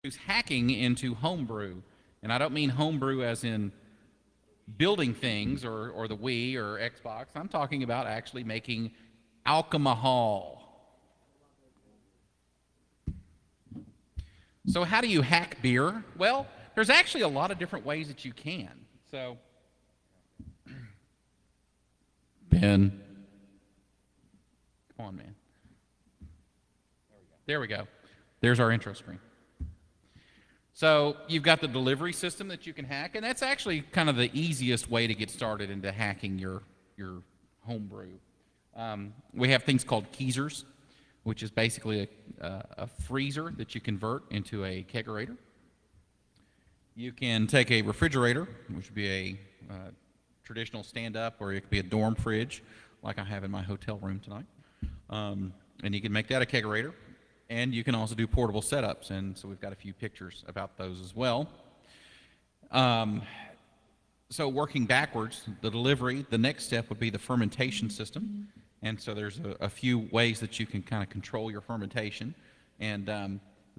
Who's hacking into homebrew. And I don't mean homebrew as in building things or the Wii or Xbox. I'm talking about actually making alcohol. So how do you hack beer? Well, there's actually a lot of different ways that you can. So, Ben, come on, man. There we go. There's our intro screen. So you've got the delivery system that you can hack, and that's actually kind of the easiest way to get started into hacking your homebrew. We have things called keysers, which is basically a freezer that you convert into a kegerator. You can take a refrigerator, which would be a traditional stand-up, or it could be a dorm fridge, like I have in my hotel room tonight. And you can make that a kegerator. And you can also do portable setups, and so we've got a few pictures about those as well. So working backwards, the delivery, the next step would be the fermentation system. And so there's a few ways that you can kind of control your fermentation. And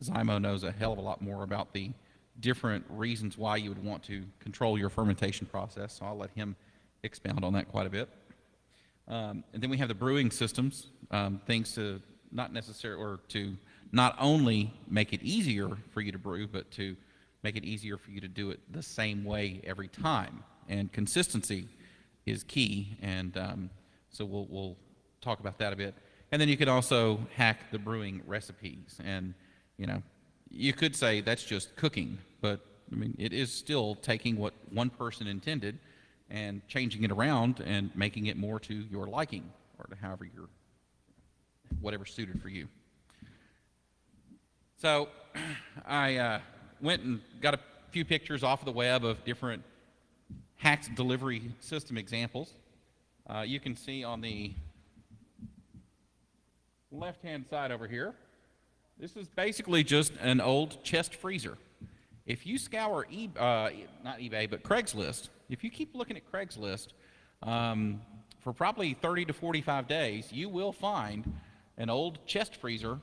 Zymo knows a hell of a lot more about the different reasons why you would want to control your fermentation process, so I'll let him expound on that quite a bit. And then we have the brewing systems, things to not necessarily, or to not only make it easier for you to brew, but to make it easier for you to do it the same way every time. And consistency is key, and so we'll talk about that a bit. And then you can also hack the brewing recipes. And, you know, you could say that's just cooking, but, I mean, it is still taking what one person intended and changing it around and making it more to your liking, or to however you're, whatever's suited for you. So I went and got a few pictures off of the web of different hacked delivery system examples. You can see on the left-hand side over here, this is basically just an old chest freezer. If you scour not eBay, but Craigslist, if you keep looking at Craigslist for probably 30 to 45 days, you will find an old chest freezer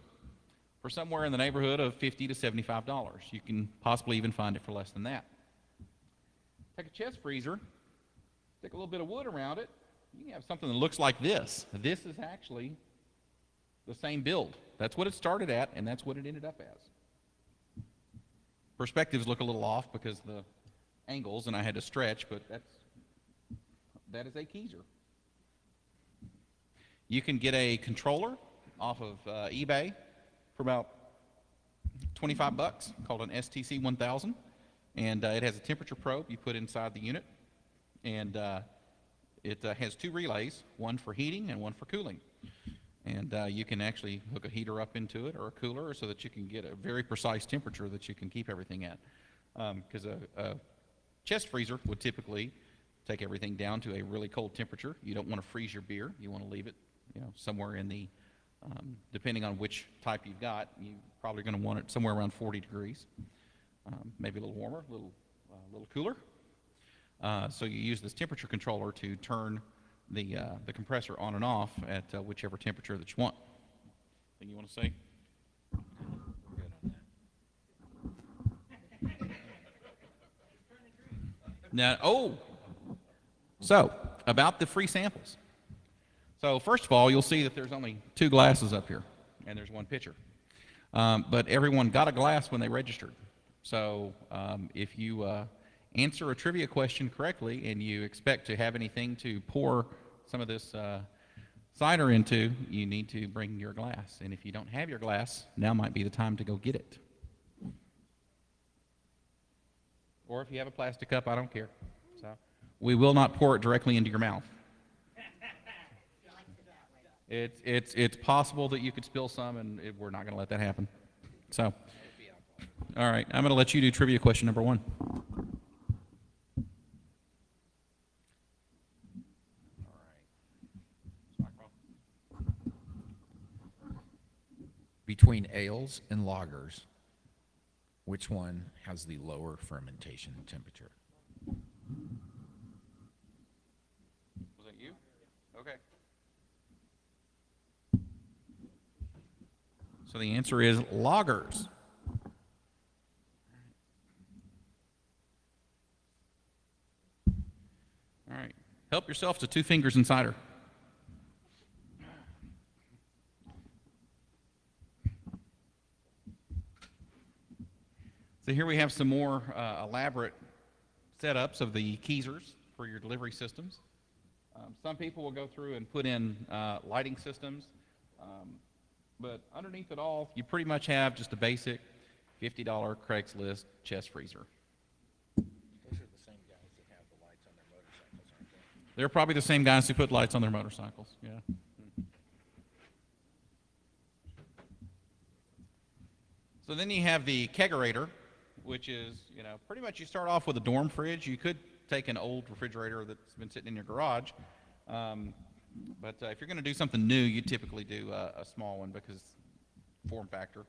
for somewhere in the neighborhood of $50 to $75. You can possibly even find it for less than that. Take a chest freezer, stick a little bit of wood around it, you can have something that looks like this. This is actually the same build. That's what it started at, and that's what it ended up as. Perspectives look a little off because the angles, and I had to stretch, but that is a keyser. You can get a controller off of eBay for about 25 bucks, called an STC 1000, and it has a temperature probe you put inside the unit, and it has two relays, one for heating and one for cooling. And you can actually hook a heater up into it or a cooler so that you can get a very precise temperature that you can keep everything at. Because a chest freezer would typically take everything down to a really cold temperature. You don't want to freeze your beer. You want to leave it, you know, somewhere in the, depending on which type you've got, you're probably going to want it somewhere around 40 degrees. Maybe a little warmer, a little cooler. So you use this temperature controller to turn the compressor on and off at whichever temperature that you want. Anything you want to say? We're good on that. Now, so about the free samples. So first of all, you'll see that there's only 2 glasses up here, and there's 1 pitcher. But everyone got a glass when they registered. So if you answer a trivia question correctly and you expect to have anything to pour some of this cider into, you need to bring your glass. And if you don't have your glass, now might be the time to go get it. Or if you have a plastic cup, I don't care. So we will not pour it directly into your mouth. It's possible that you could spill some, and we're not going to let that happen. So, all right, I'm going to let you do trivia question number 1. Between ales and lagers, which one has the lower fermentation temperature? Was that you? Okay. So, So the answer is lagers. Help yourself to 2 fingers and cider. So here we have some more elaborate setups of the keysers for your delivery systems. Some people will go through and put in lighting systems, but underneath it all, you pretty much have just a basic $50 Craigslist chest freezer. Those are the same guys that have the lights on their motorcycles, aren't they? They're probably the same guys who put lights on their motorcycles, yeah. So then you have the kegerator, which is, pretty much you start off with a dorm fridge. You could take an old refrigerator that's been sitting in your garage, but if you're going to do something new, you typically do a small one because form factor.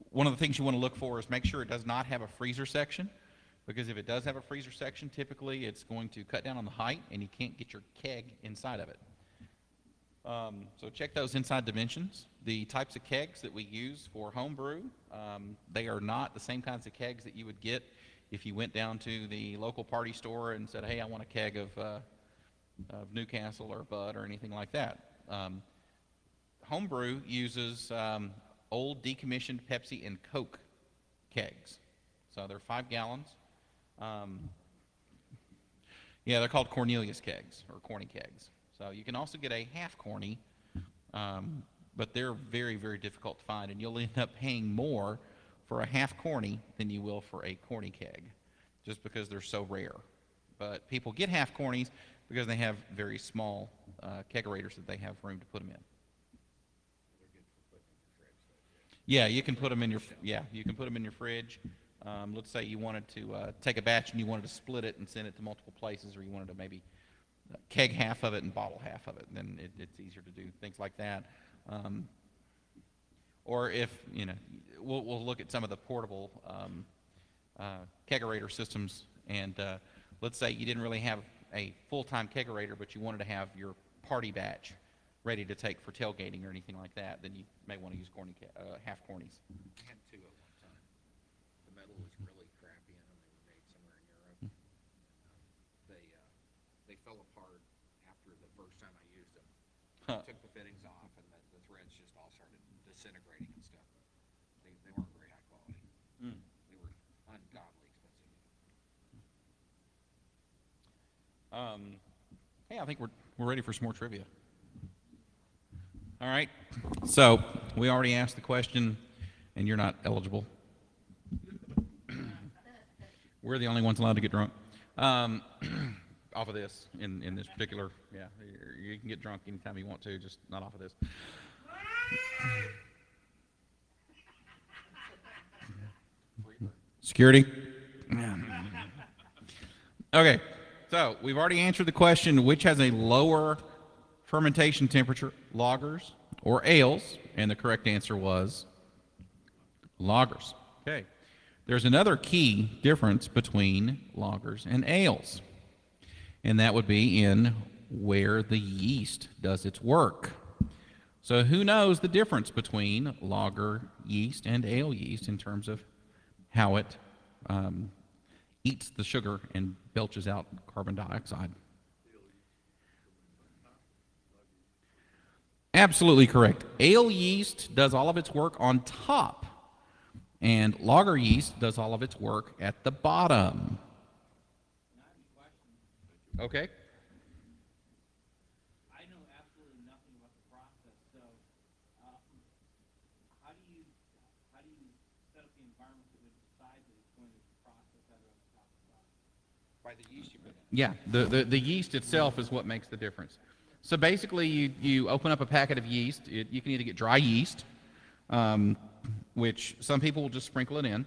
One of the things you want to look for is make sure it does not have a freezer section, because if it does have a freezer section, typically it's going to cut down on the height and you can't get your keg inside of it. So check those inside dimensions. The types of kegs that we use for homebrew, they are not the same kinds of kegs that you would get if you went down to the local party store and said, hey, I want a keg of Newcastle or Bud or anything like that. Homebrew uses old decommissioned Pepsi and Coke kegs. So they're 5 gallons. Yeah, they're called Cornelius kegs or corny kegs. So you can also get a half corny, but they're very, very difficult to find, and you'll end up paying more for a half corny than you will for a corny keg, just because they're so rare. But people get half cornies because they have very small kegerators that they have room to put them in. Yeah, you can put them in your fridge. Let's say you wanted to take a batch and you wanted to split it and send it to multiple places, or you wanted to maybe keg half of it and bottle half of it, then it's easier to do things like that. Or if, we'll look at some of the portable kegerator systems, and let's say you didn't really have a full-time kegerator, but you wanted to have your party batch ready to take for tailgating or anything like that, then you may want to use half cornies. I had 2 at one time. The metal was really crappy, and they were made somewhere in Europe. They fell apart after the first time I used them. I took the fittings off, and the threads just all started disintegrating and stuff. They weren't very high quality. They were ungodly expensive. Hey, I think we're ready for some more trivia. All right. So we already asked the question, and you're not eligible. We're the only ones allowed to get drunk. Off of this, in this particular, you can get drunk anytime you want to, just not off of this. Security? Okay, so we've already answered the question, which has a lower fermentation temperature, lagers or ales? And the correct answer was lagers. Okay, there's another key difference between lagers and ales, and that would be in where the yeast does its work. So who knows the difference between lager yeast and ale yeast in terms of how it eats the sugar and belches out carbon dioxide? Absolutely correct. Ale yeast does all of its work on top, and lager yeast does all of its work at the bottom. Okay. I know absolutely nothing about the process, so how do you set up the environment that would decide that it's going to process either on the top or the bottom? By the yeast you put in. Yeah, the yeast itself is what makes the difference. So basically, you open up a packet of yeast. You can either get dry yeast, which some people will just sprinkle it in.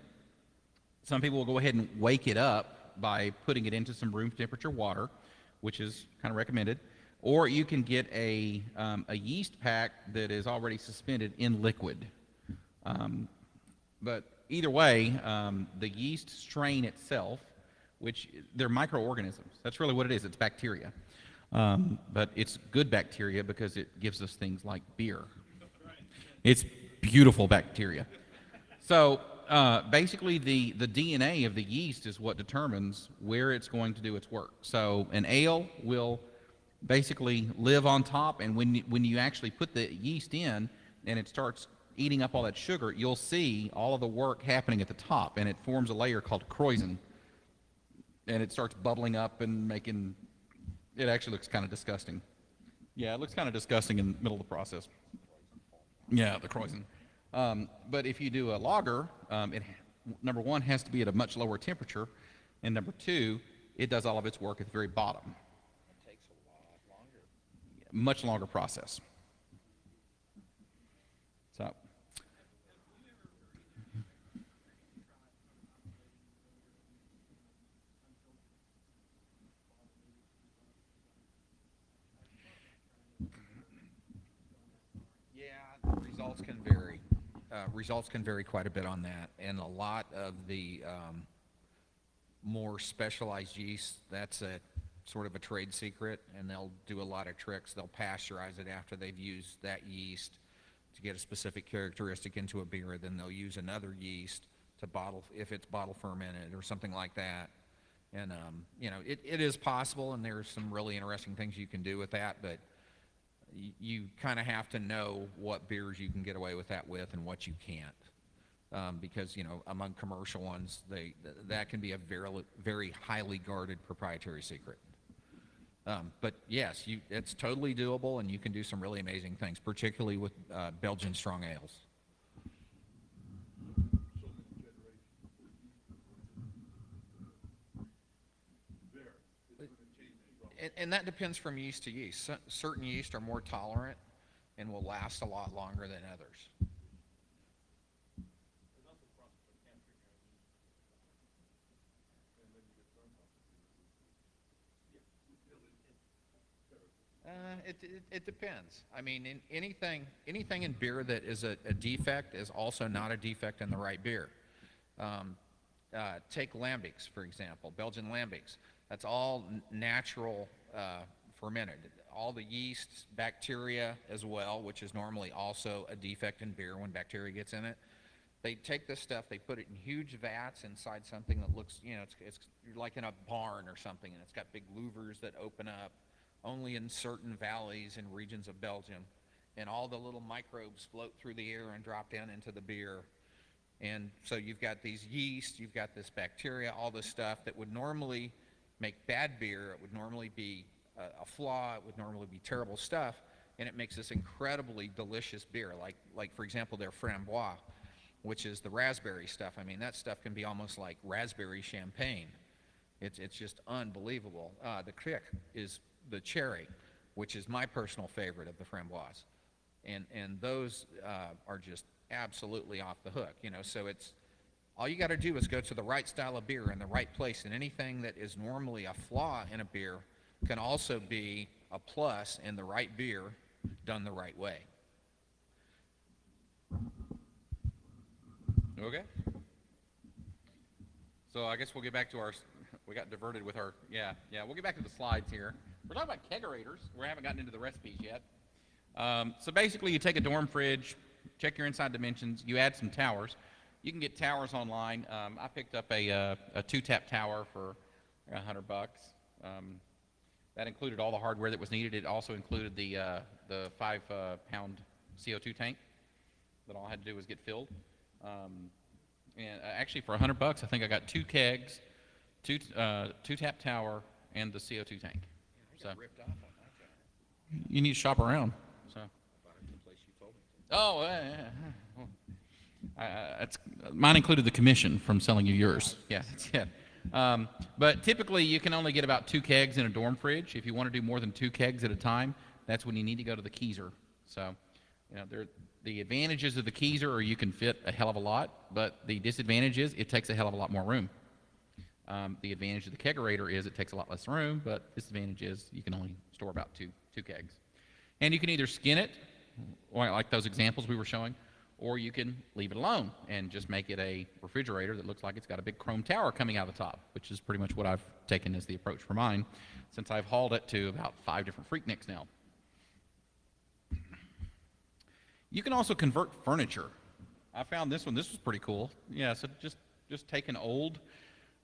Some people will go ahead and wake it up by putting it into some room temperature water, which is kind of recommended. Or you can get a yeast pack that is already suspended in liquid. But either way, the yeast strain itself, which they're microorganisms. That's really what it is. It's bacteria. But it's good bacteria because it gives us things like beer. It's beautiful bacteria. So Basically, the DNA of the yeast is what determines where it's going to do its work. So an ale will basically live on top, and when you actually put the yeast in and it starts eating up all that sugar, you'll see all of the work happening at the top, and it forms a layer called krausen, and it starts bubbling up and making, it actually looks kind of disgusting. Yeah, it looks kind of disgusting in the middle of the process. Yeah, the krausen. But if you do a lager, it, number one, has to be at a much lower temperature, and number two, it does all of its work at the very bottom. It takes a lot longer. Much longer process. So, Yeah, the results can vary. Results can vary quite a bit on that, and a lot of the more specialized yeast, that's a sort of a trade secret, and they'll do a lot of tricks. They'll pasteurize it after they've used that yeast to get a specific characteristic into a beer. Then they'll use another yeast to bottle, if it's bottle fermented or something like that. And you know, it is possible, and there's some really interesting things you can do with that, but you kind of have to know what beers you can get away with that with and what you can't, because you know, among commercial ones, that can be a very highly guarded proprietary secret. But yes, it's totally doable, and you can do some really amazing things, particularly with Belgian strong ales. And that depends from yeast to yeast. Certain yeast are more tolerant and will last a lot longer than others. It depends. I mean, anything in beer that is a defect is also not a defect in the right beer. Take lambics, for example, Belgian lambics. That's all natural fermented. All the yeast, bacteria as well, which is normally also a defect in beer when bacteria gets in it. They take this stuff, they put it in huge vats inside something that looks, you know, it's like in a barn or something, and it's got big louvers that open up only in certain valleys and regions of Belgium. And all the little microbes float through the air and drop down into the beer. And so you've got these yeast, you've got this bacteria, all this stuff that would normally make bad beer. It would normally be a flaw. It would normally be terrible stuff, and it makes this incredibly delicious beer. Like for example, their framboise, which is the raspberry stuff. I mean, that stuff can be almost like raspberry champagne. It's just unbelievable. The PhreakNIC is the cherry, which is my personal favorite of the framboise, and those are just absolutely off the hook. You know, so it's all you got to do is go to the right style of beer in the right place, and anything that is normally a flaw in a beer can also be a plus in the right beer done the right way. okay. So I guess we'll get back to our, we got diverted with our, we'll get back to the slides here. We're talking about kegerators. We haven't gotten into the recipes yet. So basically, you take a dorm fridge, check your inside dimensions, you add some towers. You can get towers online. I picked up a two-tap tower for $100. That included all the hardware that was needed. It also included the 5-pound CO2 tank that all I had to do was get filled. And actually, for $100, I think I got 2 kegs, two-tap tower, and the CO2 tank. I got ripped off on that guy. You need to shop around. So. I bought it at the place you told me to. Oh, mine included the commission from selling you yours. Yeah, yeah. But typically, you can only get about 2 kegs in a dorm fridge. If you want to do more than 2 kegs at a time, that's when you need to go to the Keyser. So, you know, the advantages of the Keyser are you can fit a hell of a lot, but the disadvantage is it takes a hell of a lot more room. The advantage of the kegerator is it takes a lot less room, but disadvantage is you can only store about two kegs. And you can either skin it, like those examples we were showing, or you can leave it alone and just make it a refrigerator that looks like it's got a big chrome tower coming out of the top, which is pretty much what I've taken as the approach for mine, since I've hauled it to about 5 different PhreakNICs now. You can also convert furniture I found this one. This was pretty cool. Yeah, so just take an old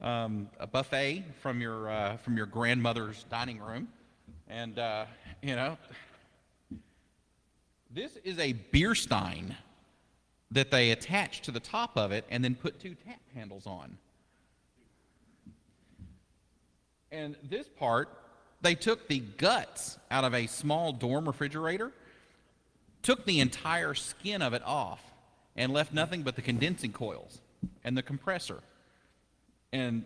a buffet from your grandmother's dining room, and you know, this is a beer stein that they attach to the top of it and then put 2 tap handles on. And this part, they took the guts out of a small dorm refrigerator, took the entire skin of it off, and left nothing but the condensing coils and the compressor, and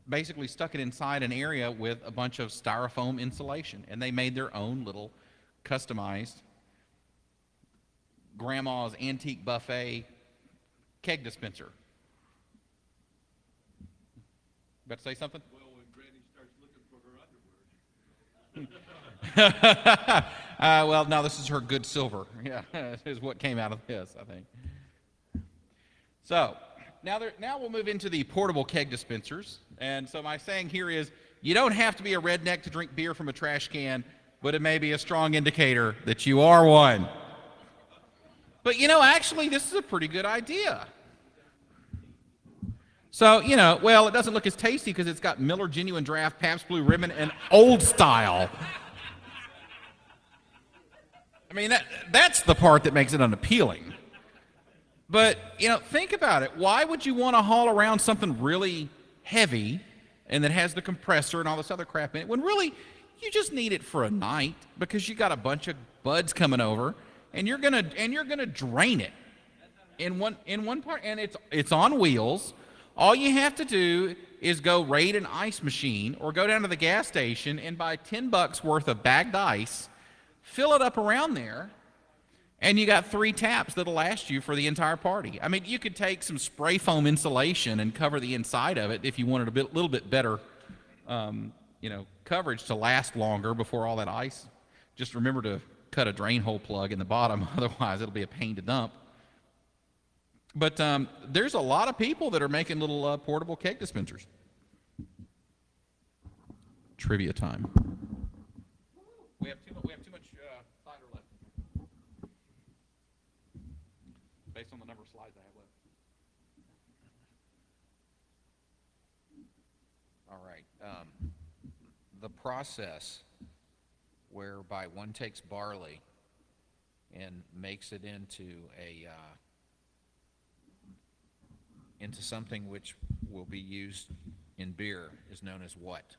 basically stuck it inside an area with a bunch of styrofoam insulation. And they made their own little customized grandma's antique buffet keg dispenser. About to say something? Well, when Granny starts looking for her underwear. Well, no, this is her good silver. Yeah, is what came out of this, I think. So now we'll move into the portable keg dispensers. And so my saying here is, you don't have to be a redneck to drink beer from a trash can, but it may be a strong indicator that you are one. But, you know, actually, this is a pretty good idea. So, you know, well, it doesn't look as tasty because it's got Miller Genuine Draft, Pabst Blue Ribbon, and Old Style. I mean, that's the part that makes it unappealing. But, you know, think about it. Why would you want to haul around something really heavy and that has the compressor and all this other crap in it when really you just need it for a night because you got a bunch of buds coming over? And you're gonna drain it in one part, and it's on wheels. All you have to do is go raid an ice machine or go down to the gas station and buy $10 worth of bagged ice, fill it up around there, and you got 3 taps that'll last you for the entire party. I mean, you could take some spray foam insulation and cover the inside of it if you wanted a little bit better, you know, coverage to last longer before all that ice. Just remember to cut a drain hole plug in the bottom, otherwise it'll be a pain to dump. But there's a lot of people that are making little portable keg dispensers. Trivia time. We have too much cider left, based on the number of slides I have left. All right. The process whereby one takes barley and makes it into something which will be used in beer is known as what?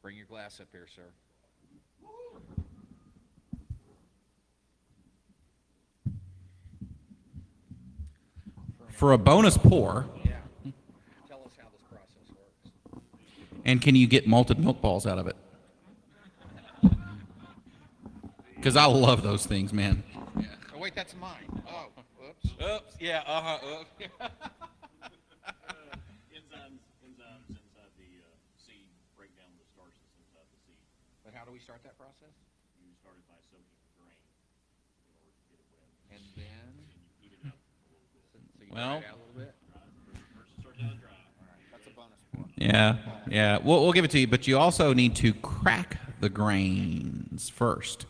Bring your glass up here, sir. For a bonus pour, Yeah. Tell us how this process works. and can you get malted milk balls out of it? Because I love those things, man. Yeah. Oh, wait, that's mine. Oh, whoops. Oops, yeah, Enzymes inside the seed break down the starches inside the seed. But how do we start that process? You start it by soaking the grain in order to get it wet. And then, And you heat it up a little bit. so you Well- dry it out a little bit? First it starts out dry. All right, that's a bonus point. yeah. We'll give it to you, but you also need to crack the grains first.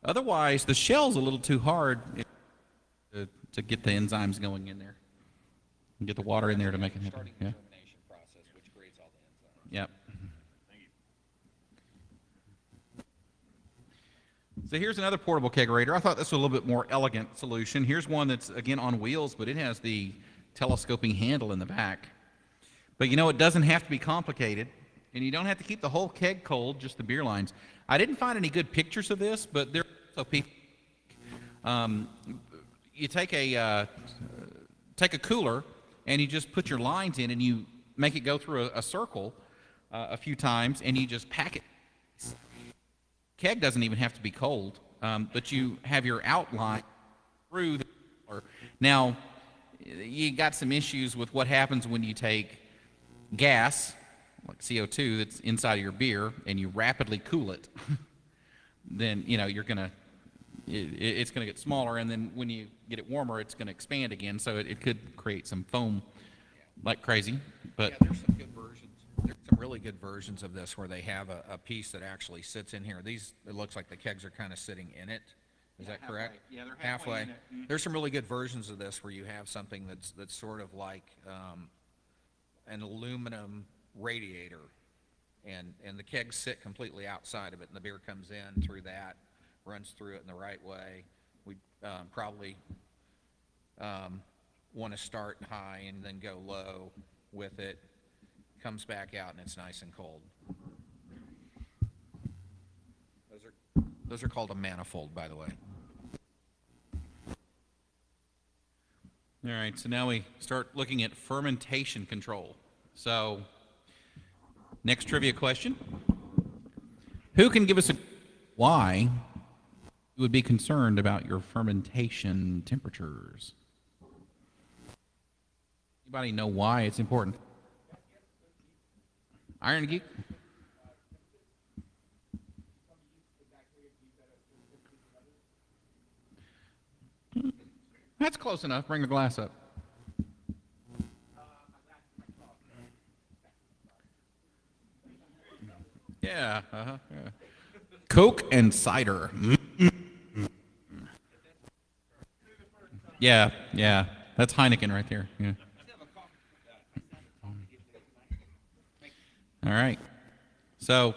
Otherwise, the shell's a little too hard to get the enzymes going in there. And get the water in there to make it happen. Starting Yeah. the fermentation process, which creates all the enzymes. Yep. Thank you. So here's another portable kegerator. I thought this was a little bit more elegant solution. Here's one that's, again, on wheels, but it has the telescoping handle in the back. But you know, it doesn't have to be complicated, and you don't have to keep the whole keg cold, just the beer lines. I didn't find any good pictures of this, but there are also people. You take a cooler, and you just put your lines in, and you make it go through a circle a few times, and you just pack it. Keg doesn't even have to be cold, but you have your outline through the cooler. Now, you got some issues with what happens when you take gas, like CO2, that's inside of your beer, and you rapidly cool it. Then, you know, it's going to get smaller, and then when you get it warmer, it's going to expand again, so it could create some foam like crazy. But Yeah, there's some good versions. There's some really good versions of this where they have a piece that actually sits in here. These, it looks like the kegs are kind of sitting in it, Is Yeah, that correct? halfway. Yeah, they're halfway in it. Mhm. There's some really good versions of this where you have something that's sort of like an aluminum radiator, and the kegs sit completely outside of it, and the beer comes in through that, runs through it in the right way. We probably want to start high and then go low with it. Comes back out and it's nice and cold. Those are called a manifold, by the way. All right, so now we start looking at fermentation control. So, next trivia question. Who can give us a why you would be concerned about your fermentation temperatures? Anybody know why it's important? Iron Geek? That's close enough. Bring the glass up. Yeah, yeah. Coke and cider. Yeah, yeah. That's Heineken right there. Yeah. All right. So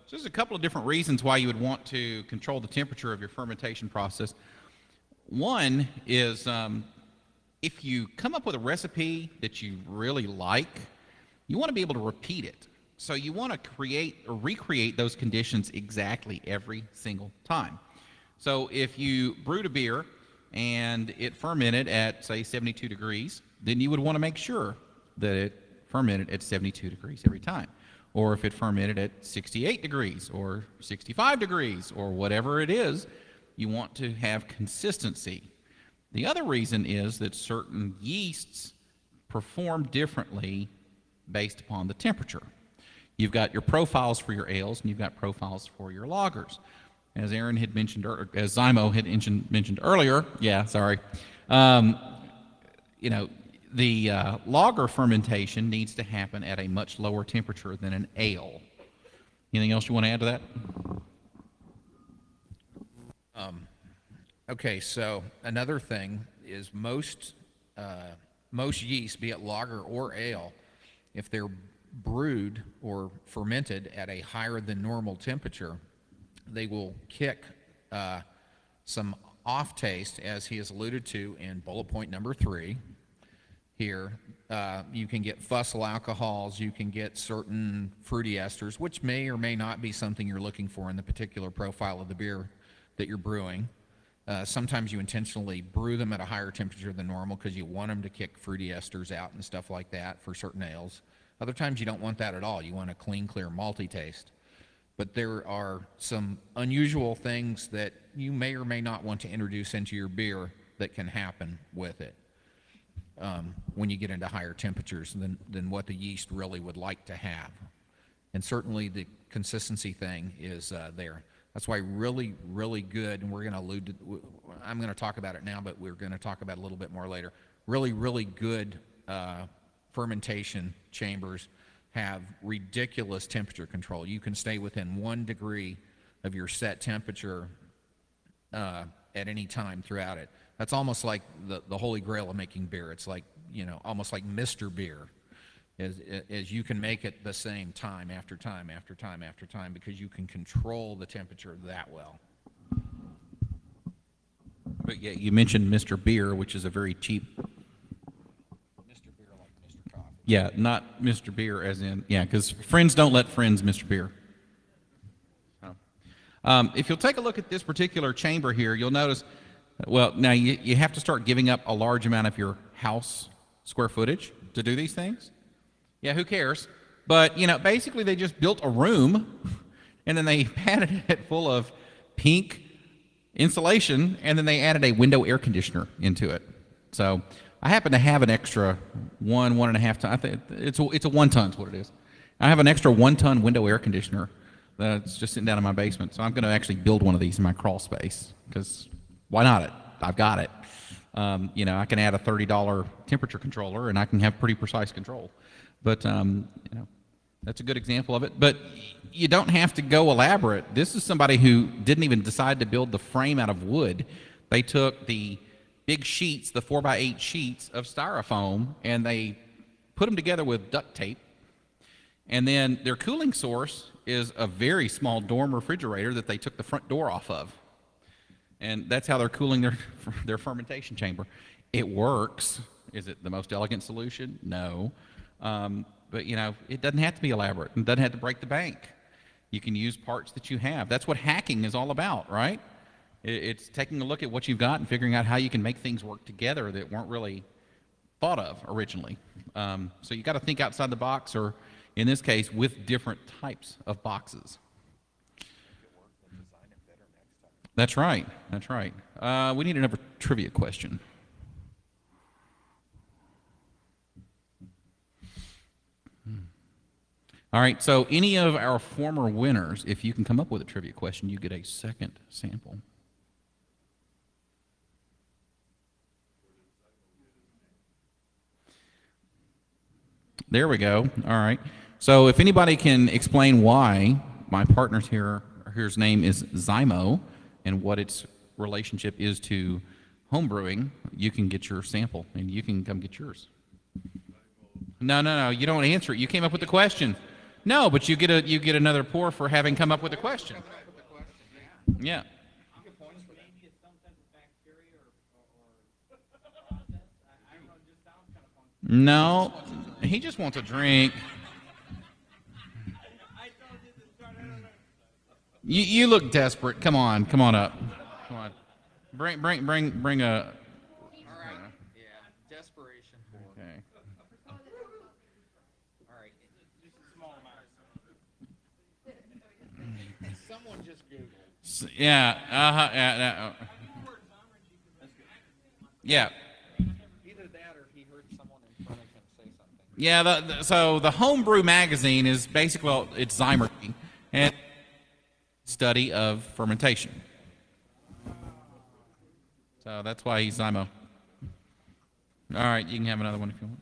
there's a couple of different reasons why you would want to control the temperature of your fermentation process. One is if you come up with a recipe that you really like, you want to be able to repeat it. So you want to create or recreate those conditions exactly every single time. So if you brewed a beer and it fermented at, say, 72 degrees, then you would want to make sure that it fermented at 72 degrees every time. Or if it fermented at 68 degrees or 65 degrees or whatever it is, you want to have consistency. The other reason is that certain yeasts perform differently based upon the temperature. You've got your profiles for your ales and you've got profiles for your lagers. As Aaron had mentioned, as Zymo had mentioned earlier, you know, the lager fermentation needs to happen at a much lower temperature than an ale. Anything else you want to add to that? Okay, so another thing is most yeast, be it lager or ale, if they're brewed or fermented at a higher than normal temperature, they will kick some off taste, as he has alluded to in bullet point number 3 here. You can get fusel alcohols, you can get certain fruity esters, which may or may not be something you're looking for in the particular profile of the beer that you're brewing. Sometimes you intentionally brew them at a higher temperature than normal because you want them to kick fruity esters out and stuff like that for certain ales. Other times you don't want that at all. You want a clean, clear, malty taste. But there are some unusual things that you may or may not want to introduce into your beer that can happen with it when you get into higher temperatures than what the yeast really would like to have. And certainly the consistency thing is there. That's why really, really good, and we're going to allude to, I'm going to talk about it now, but we're going to talk about it a little bit more later. Really, really good fermentation chambers have ridiculous temperature control. You can stay within 1 degree of your set temperature at any time throughout it. That's almost like the holy grail of making beer. It's like, you know, almost like Mr. Beer. As you can make it the same time after time after time after time because you can control the temperature that well. But yeah, you mentioned Mr. Beer, which is a very cheap. Mr. Beer like Mr. Coffee. Yeah, not Mr. Beer as in, yeah, because friends don't let friends Mr. Beer. If you'll take a look at this particular chamber here, you'll notice, well, now you have to start giving up a large amount of your house square footage to do these things. Yeah, who cares? But, you know, basically they just built a room and then they padded it full of pink insulation and then they added a window air conditioner into it. So I happen to have an extra 1.5 ton. I think it's a 1 ton is what it is. I have an extra 1 ton window air conditioner that's just sitting down in my basement. So I'm going to actually build one of these in my crawl space because why not? I've got it. You know, I can add a $30 temperature controller and I can have pretty precise control. But, you know, That's a good example of it. But you don't have to go elaborate. This is somebody who didn't even decide to build the frame out of wood. They took the big sheets, the 4x8 sheets of styrofoam, and they put them together with duct tape. And then their cooling source is a very small dorm refrigerator that they took the front door off of. And that's how they're cooling their fermentation chamber. It works. Is it the most elegant solution? No. But, you know, it doesn't have to be elaborate. It doesn't have to break the bank. You can use parts that you have. That's what hacking is all about, right? It's taking a look at what you've got and figuring out how you can make things work together that weren't really thought of originally. So you got to think outside the box, or in this case, with different types of boxes. That's right. That's right. We need another trivia question. All right, so any of our former winners, if you can come up with a trivia question, you get a second sample. There we go. All right. So if anybody can explain why my partner's here's name is Zymo and what its relationship is to homebrewing, you can get your sample and you can come get yours. No. You don't answer it. You came up with the question. No, but you get another pour for having come up with a question. Yeah. Maybe it's some type of bacteria or process. I don't know, it just sounds kind of funky. No, he just wants a drink. I told you to start out. You look desperate. Come on up. Come on. Bring a. All right. Yeah. Desperation for. Okay. All right. Just a small amount. Someone just Googled. Yeah. Yeah. Either that or he heard someone in front of him say something. Yeah. So the Homebrew magazine is basically, well, it's Zymer and study of fermentation. So that's why he's Zymo. All right, you can have another one if you want.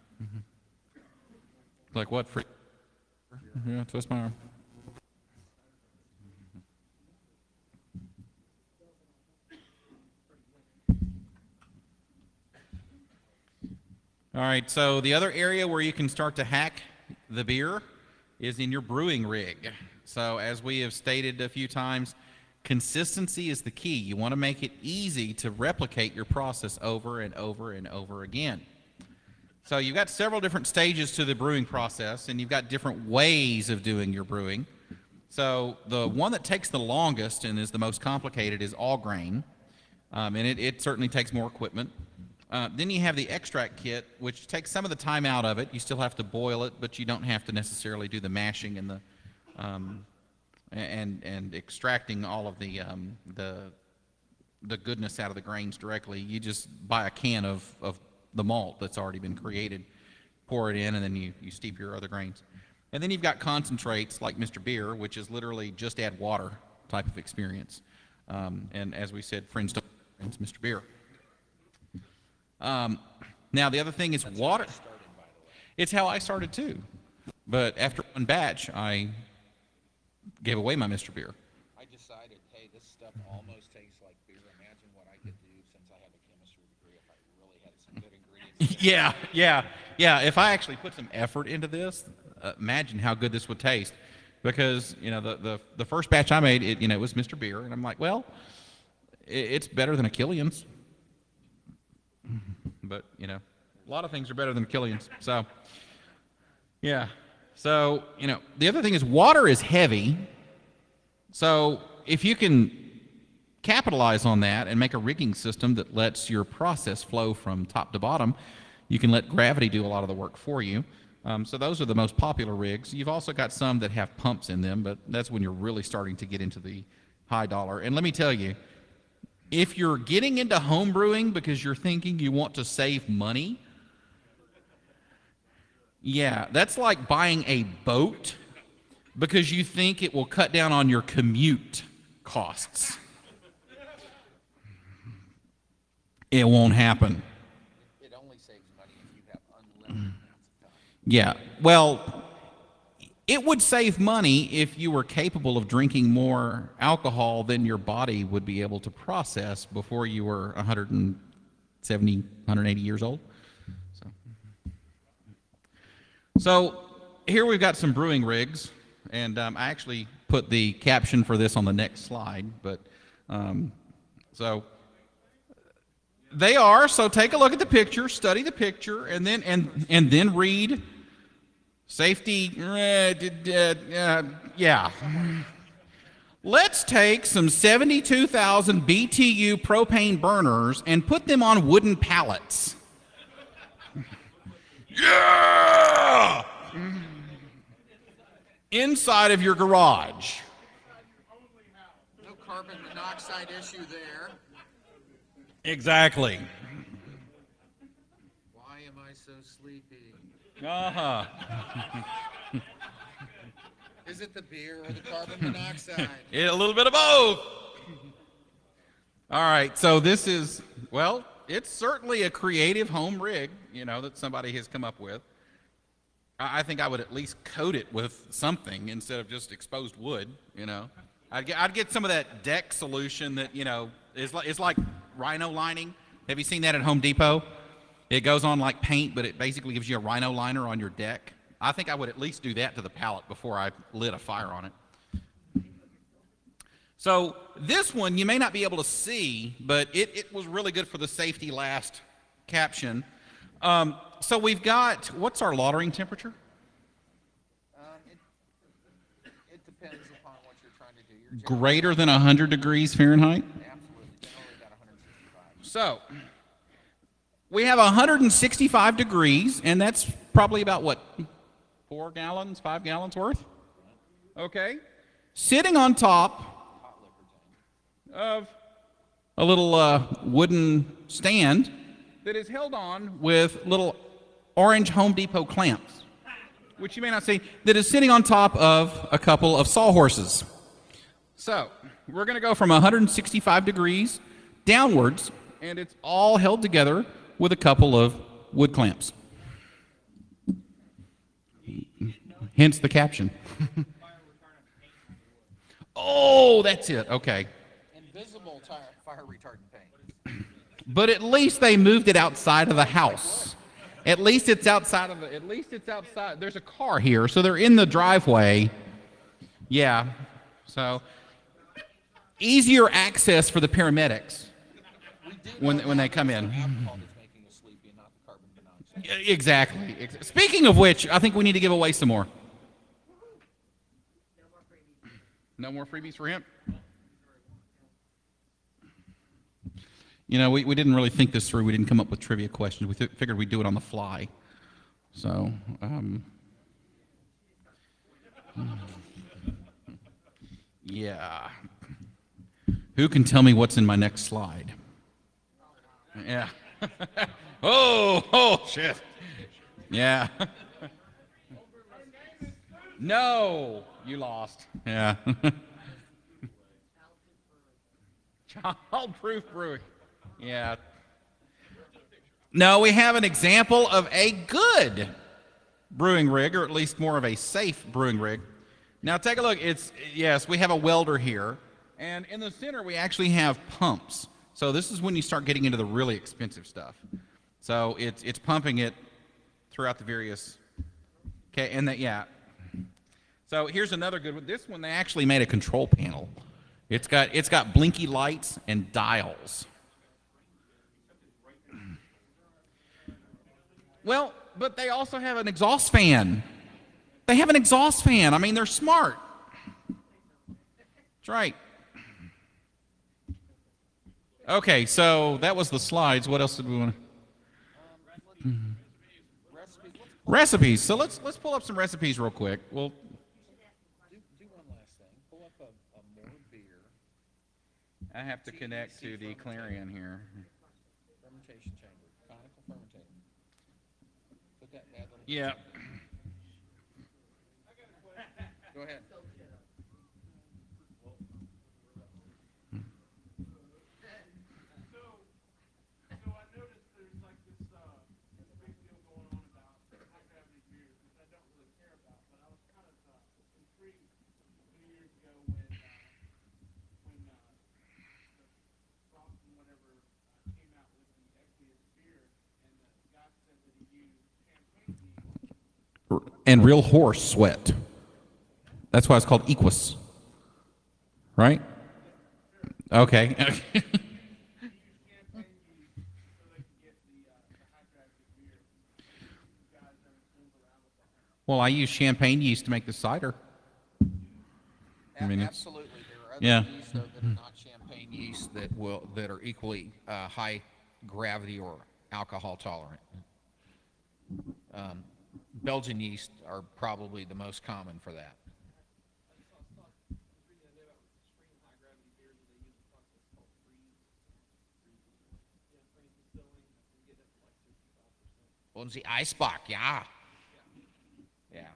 Like what? Free? Yeah, twist my arm. All right, so the other area where you can start to hack the beer is in your brewing rig. So as we have stated a few times, consistency is the key. You want to make it easy to replicate your process over and over and over again. So you've got several different stages to the brewing process, and you've got different ways of doing your brewing. So the one that takes the longest and is the most complicated is all grain, and it certainly takes more equipment. Then you have the extract kit, which takes some of the time out of it. You still have to boil it, but you don't have to necessarily do the mashing and the and extracting all of the goodness out of the grains directly. You just buy a can of the malt that's already been created, pour it in, and then you steep your other grains. And then you've got concentrates like Mr. Beer, which is literally just add water type of experience. And as we said, friends don't friends, Mr. Beer. Now the other thing is water. It's how I started too. But after one batch, I gave away my Mr. Beer. I decided, hey, this stuff almost tastes like beer. Imagine what I could do since I have a chemistry degree if I really had some good ingredients. Yeah. If I actually put some effort into this, imagine how good this would taste. Because the first batch I made, it was Mr. Beer, and I'm like, well, it's better than a Killian's. But a lot of things are better than Killian's. So yeah. So the other thing is water is heavy. So if you can capitalize on that and make a rigging system that lets your process flow from top to bottom, you can let gravity do a lot of the work for you. So those are the most popular rigs. You've also got some that have pumps in them, but that's when you're really starting to get into the high dollar. And let me tell you, if you're getting into home brewing because you're thinking you want to save money, yeah, that's like buying a boat because you think it will cut down on your commute costs. It won't happen. It only saves money if you have unlimited amounts of time. Yeah, well, It would save money if you were capable of drinking more alcohol than your body would be able to process before you were 170, 180 years old. So here we've got some brewing rigs, and I actually put the caption for this on the next slide, but so they are. So take a look at the picture, study the picture, and then read safety. Yeah. Let's take some 72,000 BTU propane burners and put them on wooden pallets. Yeah! Inside of your garage. No carbon monoxide issue there. Exactly. Why am I so sleepy? Uh-huh. Is it the beer or the carbon monoxide? A little bit of both. All right, so this is, well, it's certainly a creative home rig, that somebody has come up with. I think I would at least coat it with something instead of just exposed wood, I'd get some of that deck solution that, is like rhino lining. Have you seen that at Home Depot? It goes on like paint, but it basically gives you a rhino liner on your deck. I think I would at least do that to the pallet before I lit a fire on it. So this one you may not be able to see, but it was really good for the safety last caption. So we've got, what's our lautering temperature? It depends upon what you're trying to do. You're Greater than 100 degrees Fahrenheit? absolutely generally got 165. So we have 165 degrees, and that's probably about what, 4 gallons, 5 gallons worth? Okay. Sitting on top of a little wooden stand that is held on with little orange Home Depot clamps, which you may not see, that is sitting on top of a couple of sawhorses. So we're going to go from 165 degrees downwards, and it's all held together with a couple of wood clamps. Hence the caption. Oh, that's it. Okay. Invisible fire retardant paint. But at least they moved it outside of the house. At least it's outside. There's a car here, so they're in the driveway. Yeah. So easier access for the paramedics when they come in. Alcohol is making us sleepy and not the carbon monoxide. Exactly. Speaking of which, I think we need to give away some more. No more freebies for him? We didn't really think this through. We didn't come up with trivia questions. We figured we'd do it on the fly. So, yeah. Who can tell me what's in my next slide? Yeah. Oh, shit. Yeah. No, you lost. Yeah. Childproof brewing. Yeah. No, we have an example of a good brewing rig, or at least more of a safe brewing rig. Now take a look. Yes, we have a welder here, and in the center we actually have pumps. So this is when you start getting into the really expensive stuff. So it's pumping it throughout the various. Okay, and yeah. So here's another good one. This one they actually made a control panel. It's got blinky lights and dials. Well, but they also have an exhaust fan. They have an exhaust fan. I mean, they're smart. That's right. Okay, so that was the slides. What else did we want to? Recipes. So let's pull up some recipes real quick. Well, Do one last thing. Pull up a more beer. I have to connect to the Clarion here. Fermentation chamber. Conical fermentator. Put that bad little. Yeah. Go ahead. So I noticed there's like this big deal going on about high gravity beers, which I don't really care about, but I was kind of and real horse sweat. That's why it's called equus, right? Okay. Well, I use champagne yeast to make the cider. I mean, it's- Absolutely. There are other yeah. yeasts, though, that are not champagne yeast that are equally high gravity or alcohol tolerant. Belgian yeast are probably the most common for that. Und sie Eisbock, yeah. Yeah.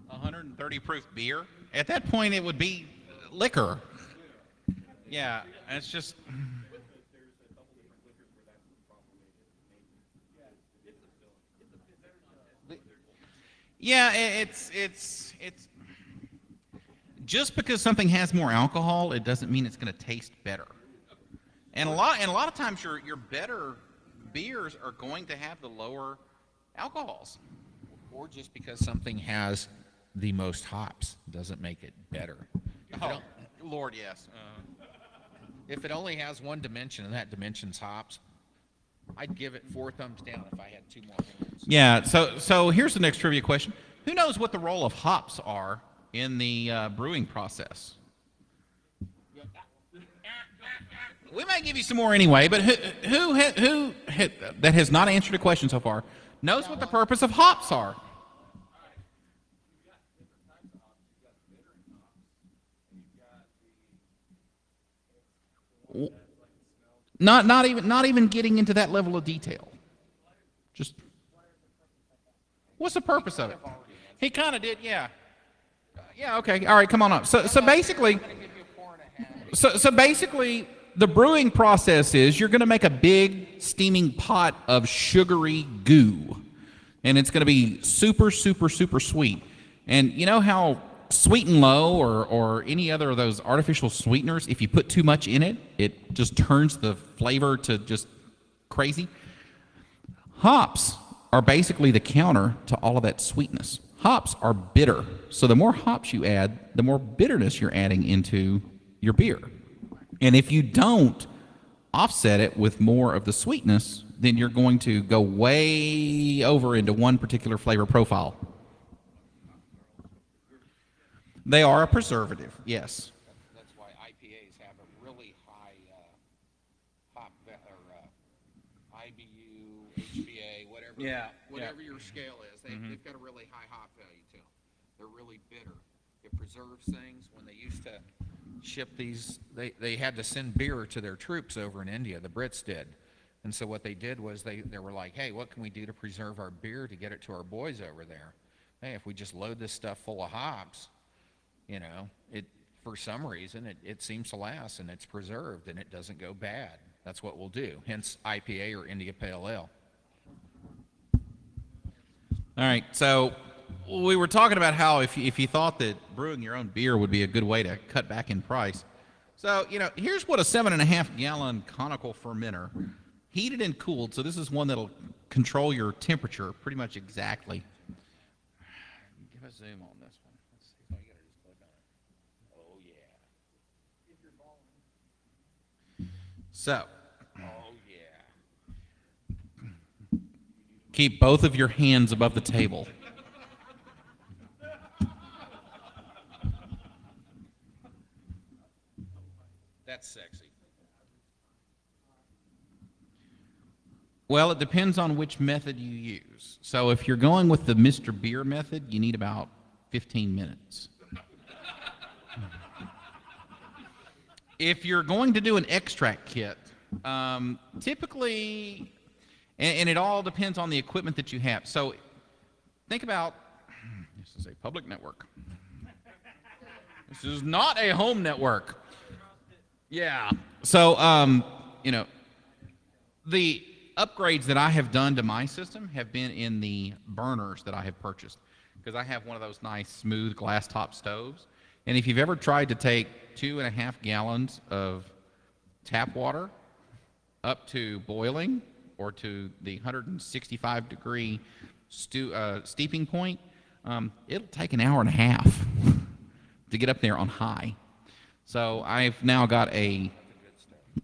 130 proof beer. At that point, it would be liquor. Yeah, it's just. Yeah, it's just because something has more alcohol, it doesn't mean it's going to taste better. And a lot of times, your better beers are going to have the lower alcohols. Or just because something has the most hops doesn't make it better. Oh, Lord, yes. If it only has one dimension and that dimension's hops, I'd give it 4 thumbs down if I had 2 more hands. Yeah. So here's the next trivia question: who knows what the role of hops are in the brewing process? We might give you some more anyway, but who that has not answered a question so far knows what the purpose of hops are? Not even getting into that level of detail. Just what's the purpose of it? He kind of did, yeah. Yeah, okay. All right, come on up. So basically, the brewing process is you're going to make a big steaming pot of sugary goo, and it's going to be super, super, super sweet. And you know how Sweet and Low or any other of those artificial sweeteners, if you put too much in it, it just turns the flavor to just crazy? Hops are basically the counter to all of that sweetness. Hops are bitter, so the more hops you add, the more bitterness you're adding into your beer. And if you don't offset it with more of the sweetness, then you're going to go way over into one particular flavor profile. They are a preservative, yes. That's why IPAs have a really high hop or IBU, HBA, whatever your scale is. They've got a really high hop value to them. They're really bitter. It preserves things. When they used to ship these, they had to send beer to their troops over in India. The Brits did. And so what they did was they were like, hey, what can we do to preserve our beer to get it to our boys over there? Hey, if we just load this stuff full of hops, you know, for some reason it seems to last and it's preserved and it doesn't go bad. That's what we'll do. Hence IPA or India Pale Ale. All right, so we were talking about how if you thought that brewing your own beer would be a good way to cut back in price. So, you know, here's what a 7.5 gallon conical fermenter, heated and cooled, so this is one that'll control your temperature pretty much exactly. Give a zoom on this one. Let's see. Oh, you gotta just click on it. Oh, yeah. So, Oh, yeah. keep both of your hands above the table. That's sexy. Well, it depends on which method you use. So if you're going with the Mr. Beer method, you need about 15 minutes. If you're going to do an extract kit, typically, and it all depends on the equipment that you have. So think about, this is a public network. This is not a home network. Yeah. So, you know, the upgrades that I have done to my system have been in the burners that I have purchased, because I have one of those nice smooth glass top stoves. And if you've ever tried to take 2.5 gallons of tap water up to boiling or to the 165 degree steeping point, it'll take an hour and a half to get up there on high. So I've now got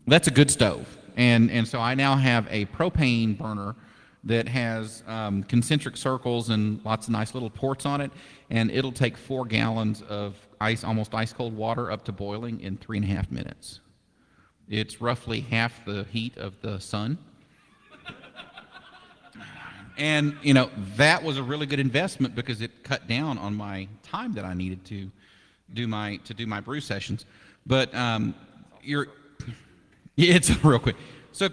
that's a good stove. And so I now have a propane burner that has concentric circles and lots of nice little ports on it, and it'll take 4 gallons of almost ice cold water up to boiling in 3.5 minutes. It's roughly half the heat of the sun. And, you know, that was a really good investment because it cut down on my time that I needed to do my brew sessions. But it's real quick. So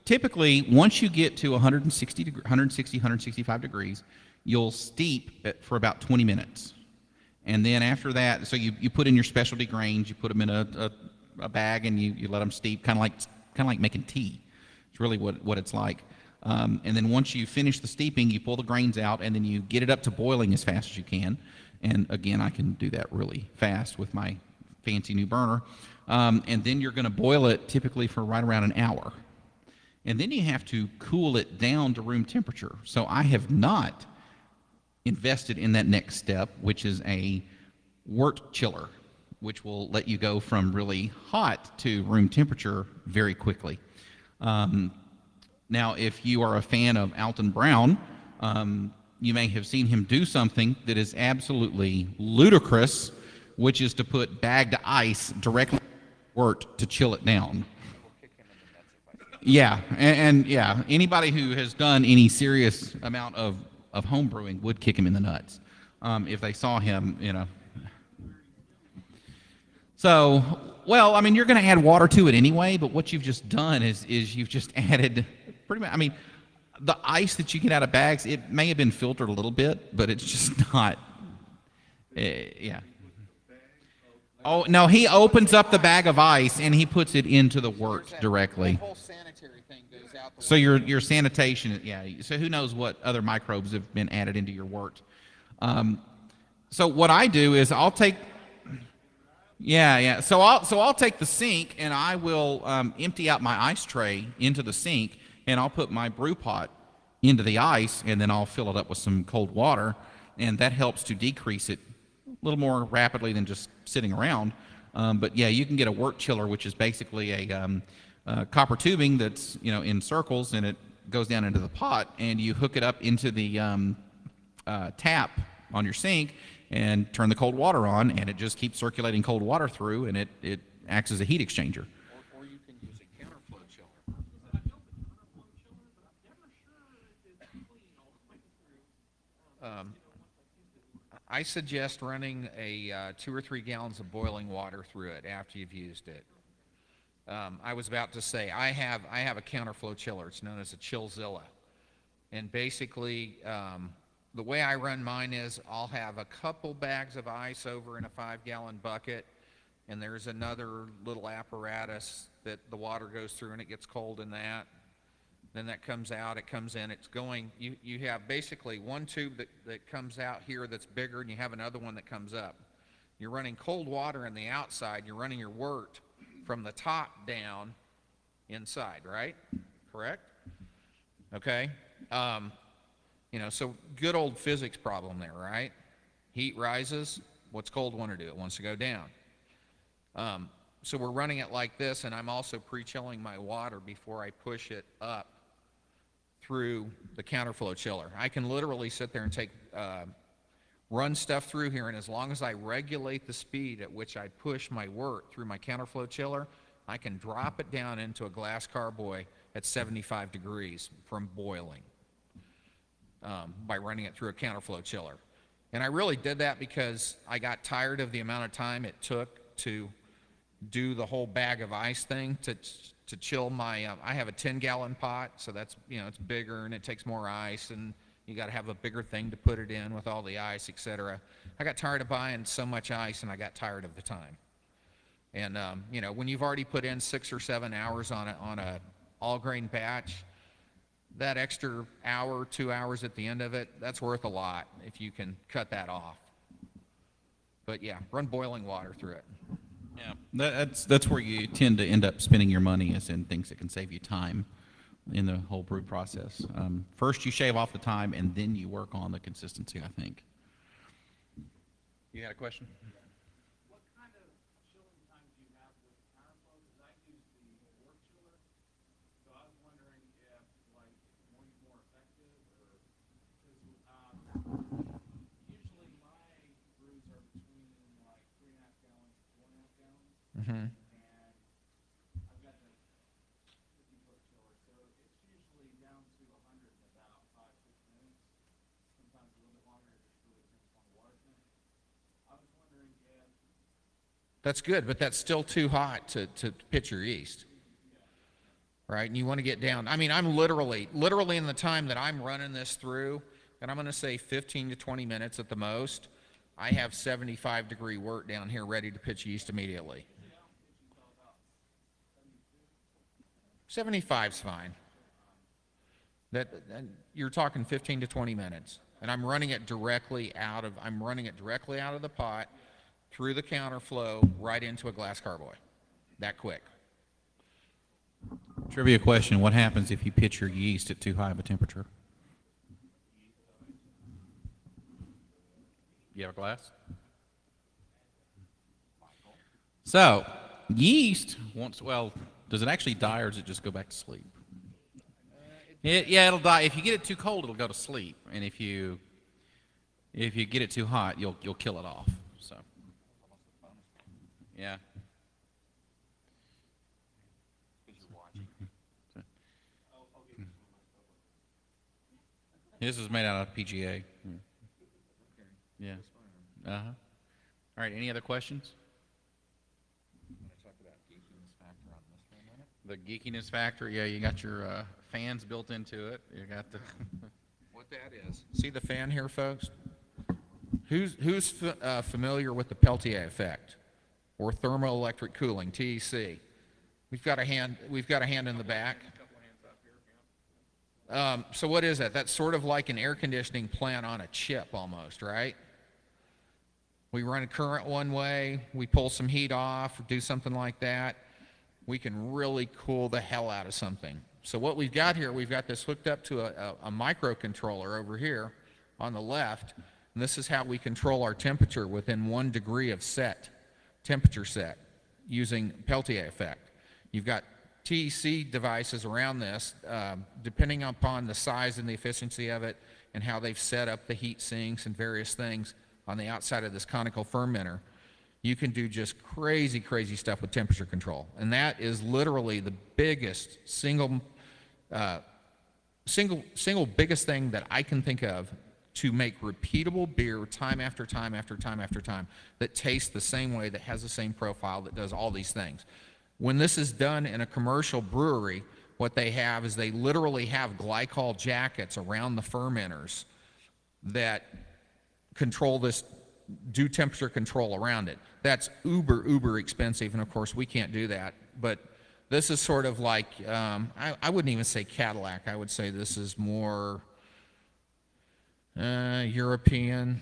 typically, once you get to 165 degrees, you'll steep for about 20 minutes. And then after that, so you put in your specialty grains, you put them in a bag, and you let them steep, kind of like making tea. It's really what it's like. And then once you finish the steeping, you pull the grains out, and then you get it up to boiling as fast as you can. And again, I can do that really fast with my fancy new burner. And then you're going to boil it typically for right around an hour. And then you have to cool it down to room temperature. So I have not invested in that next step, which is a wort chiller, which will let you go from really hot to room temperature very quickly. Now, if you are a fan of Alton Brown, you may have seen him do something that is absolutely ludicrous, which is to put bagged ice directly in the wort to chill it down. Yeah, and yeah, anybody who has done any serious amount of home brewing would kick him in the nuts if they saw him, you know. So, well, I mean, you're going to add water to it anyway, but what you've just done is you've just added pretty much, I mean, the ice that you get out of bags, it may have been filtered a little bit, but it's just not, yeah. Oh, no, he opens up the bag of ice and he puts it into the wort directly. The whole sanitary thing goes out the So your sanitation, yeah, so who knows what other microbes have been added into your wort. So what I do is I'll take, yeah. So I'll take the sink and I will empty out my ice tray into the sink, and I'll put my brew pot into the ice, and then I'll fill it up with some cold water, and that helps to decrease it a little more rapidly than just sitting around. But yeah, you can get a wort chiller, which is basically a copper tubing that's, you know, in circles, and it goes down into the pot, and you hook it up into the tap on your sink and turn the cold water on, and it just keeps circulating cold water through, and it acts as a heat exchanger. Or you can use a counterflow chiller. I suggest running a 2 or 3 gallons of boiling water through it after you've used it. I was about to say I have a counterflow chiller. It's known as a Chillzilla, and basically the way I run mine is I'll have a couple bags of ice over in a 5-gallon bucket, and there's another little apparatus that the water goes through, and it gets cold in that. Then that comes out, it comes in, it's going, you have basically one tube that comes out here that's bigger, and you have another one that comes up. You're running cold water in the outside, you're running your wort from the top down inside, right? Correct? Okay. You know, so good old physics problem there, right? Heat rises, what's cold want to do? It wants to go down. So we're running it like this, and I'm also pre-chilling my water before I push it up through the counterflow chiller. I can literally sit there and run stuff through here, and as long as I regulate the speed at which I push my wort through my counterflow chiller, I can drop it down into a glass carboy at 75 degrees from boiling by running it through a counterflow chiller. And I really did that because I got tired of the amount of time it took to do the whole bag of ice thing to chill my, I have a 10-gallon pot, so that's, you know, it's bigger and it takes more ice, and you got to have a bigger thing to put it in with all the ice, etc. I got tired of buying so much ice, and I got tired of the time. And you know, when you've already put in 6 or 7 hours on a all-grain batch, that extra hour, 2 hours at the end of it, that's worth a lot if you can cut that off. But yeah, run boiling water through it. Yeah, that's where you tend to end up spending your money, is in things that can save you time, in the whole brew process. First, you shave off the time, and then you work on the consistency, I think. You had a question? What kind of chilling time do you have with counterflow? Because I use the work chiller, so I was wondering if like more effective or because usually my brews are between like 3.5 gallons to 4.5 gallons, Mm-hmm. and I've got the 50-foot chiller, so it's usually down to 100 in about 5-6 minutes. Sometimes a little bit longer. It just really depends on the water temp. I was wondering if That's good, but that's still too hot to pitch your yeast. Right? And you want to get down. I mean, I'm literally in the time that I'm running this through, and I'm going to say 15 to 20 minutes at the most, I have 75-degree wort down here ready to pitch yeast immediately. 75's fine. You're talking 15 to 20 minutes, and I'm running it directly out of the pot, through the counterflow, right into a glass carboy. That quick. Trivia question, what happens if you pitch your yeast at too high of a temperature? You have a glass? So, yeast, does it actually die or does it just go back to sleep? It'll die. If you get it too cold, it'll go to sleep. And if you get it too hot, you'll kill it off. So, yeah. This is made out of PGA. Yeah. Uh-huh. All right, any other questions? Want to talk about geekiness factor on this for a minute? The geekiness factor, yeah, you got your fans built into it. You got the... What that is. See the fan here, folks? Who's familiar with the Peltier effect or thermoelectric cooling, TEC? We've got a hand in the back. So what is that? That's sort of like an air conditioning plant on a chip almost, right? We run a current one way, we pull some heat off, do something like that. We can really cool the hell out of something. So what we've got here, we've got this hooked up to a microcontroller over here on the left. And this is how we control our temperature within 1 degree of temperature set, using Peltier effect. You've got TEC devices around this, depending upon the size and the efficiency of it and how they've set up the heat sinks and various things on the outside of this conical fermenter. You can do just crazy, crazy stuff with temperature control. And that is literally the biggest single biggest thing that I can think of to make repeatable beer time after time after time after time that tastes the same way, that has the same profile, that does all these things. When this is done in a commercial brewery, what they have is they literally have glycol jackets around the fermenters that control this, do temperature control around it. That's uber expensive, and of course we can't do that. But this is sort of like, I wouldn't even say Cadillac. I would say this is more European.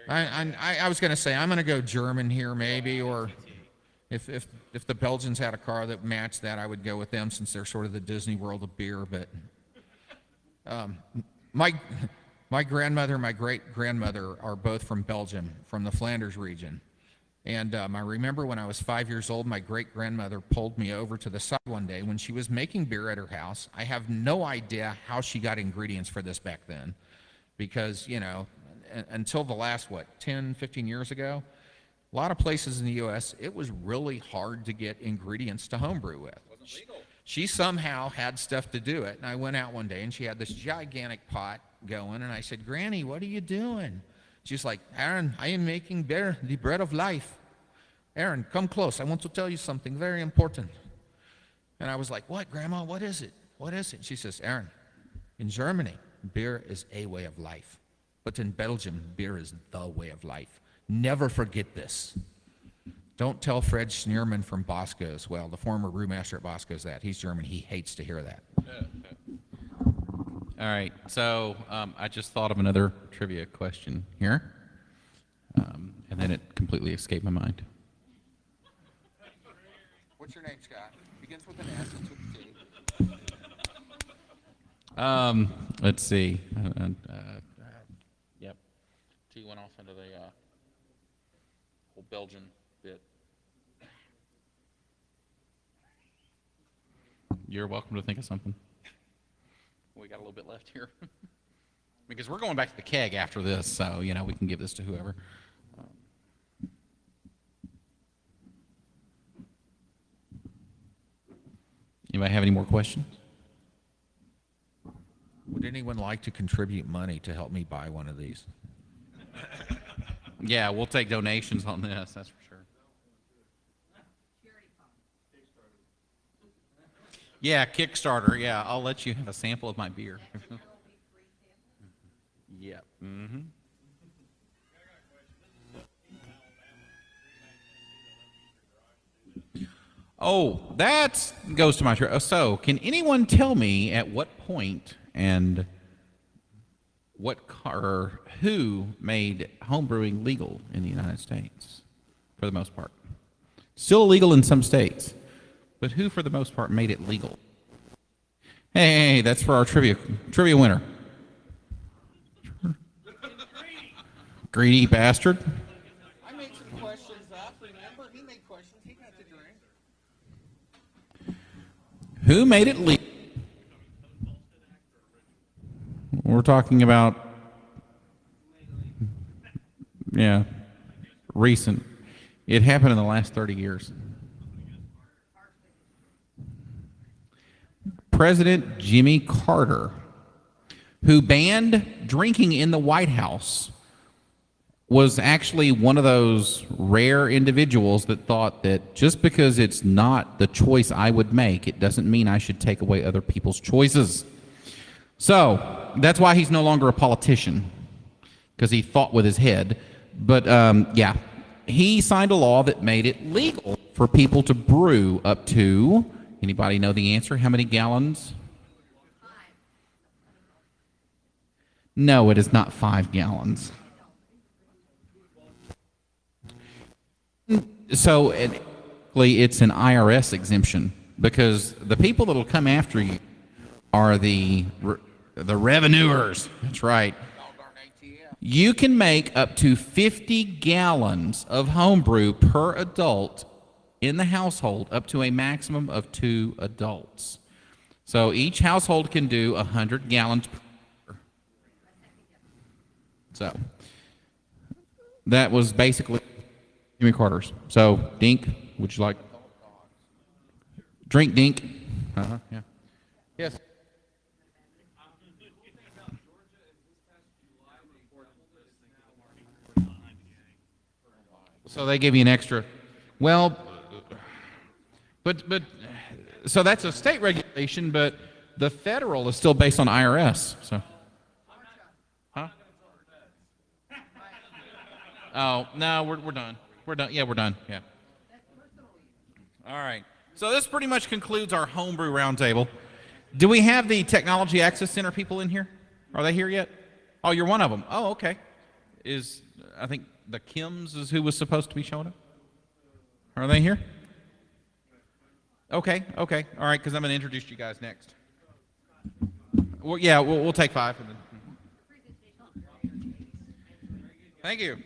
I was going to say I'm going to go German here maybe, or if the Belgians had a car that matched that, I would go with them since they're sort of the Disney World of beer. But my grandmother and my great-grandmother are both from Belgium, from the Flanders region. And I remember when I was 5 years old, my great-grandmother pulled me over to the side one day when she was making beer at her house. I have no idea how she got ingredients for this back then, because, you know, until the last, 10, 15 years ago, a lot of places in the U.S., it was really hard to get ingredients to homebrew with. She somehow had stuff to do it, and I went out one day, and she had this gigantic pot going, and I said, "Granny, what are you doing?" She's like, "Aaron, I am making beer, the bread of life. Aaron, come close. I want to tell you something very important." And I was like, "What, Grandma? What is it? What is it?" She says, "Aaron, in Germany, beer is a way of life. But in Belgium, beer is the way of life. Never forget this. Don't tell Fred Schneerman from Bosco's." Well, the former brewmaster at Bosco's that. He's German. He hates to hear that. All right, so I just thought of another trivia question here, and then it completely escaped my mind. What's your name, Scott? Begins with an S, ends with a T. Let's see. Yep. T went off into the whole Belgian bit. You're welcome to think of something. We got a little bit left here. Because we're going back to the keg after this, so, you know, we can give this to whoever. Anybody have any more questions? Would anyone like to contribute money to help me buy one of these? Yeah, we'll take donations on this, that's for sure. Yeah, Kickstarter, yeah, I'll let you have a sample of my beer. Yep. Mm-hmm. Oh, that goes to my so can anyone tell me at what point and what or who made homebrewing legal in the United States for the most part? Still illegal in some states, but who for the most part made it legal? Hey, that's for our trivia winner. Greedy bastard. I made some questions up, remember? He made questions. He got to drink. Who made it legal? We're talking about, yeah, recent. It happened in the last 30 years. President Jimmy Carter, who banned drinking in the White House, was actually one of those rare individuals that thought that just because it's not the choice I would make, it doesn't mean I should take away other people's choices. So that's why he's no longer a politician, because he thought with his head. But yeah, he signed a law that made it legal for people to brew up to, anybody know the answer? How many gallons? No, it is not 5 gallons. So it's an IRS exemption, because the people that will come after you are the revenuers. That's right. You can make up to 50 gallons of homebrew per adult in the household, up to a maximum of 2 adults. So each household can do 100 gallons per year. So that was basically Jimmy Carter's. So, Dink, would you like? Drink, Dink. Yeah. Yes. So they give you an extra. Well, but so that's a state regulation, but the federal is still based on IRS. So. Huh? Oh no, we're done. We're done. Yeah, we're done. Yeah. All right. So this pretty much concludes our homebrew roundtable. Do we have the Technology Access Center people in here? Are they here yet? Oh, you're one of them. Oh, okay. I think the Kims is who was supposed to be showing up? Are they here? Okay. All right, because I'm going to introduce you guys next. Well, yeah, we'll take 5. And then. Thank you.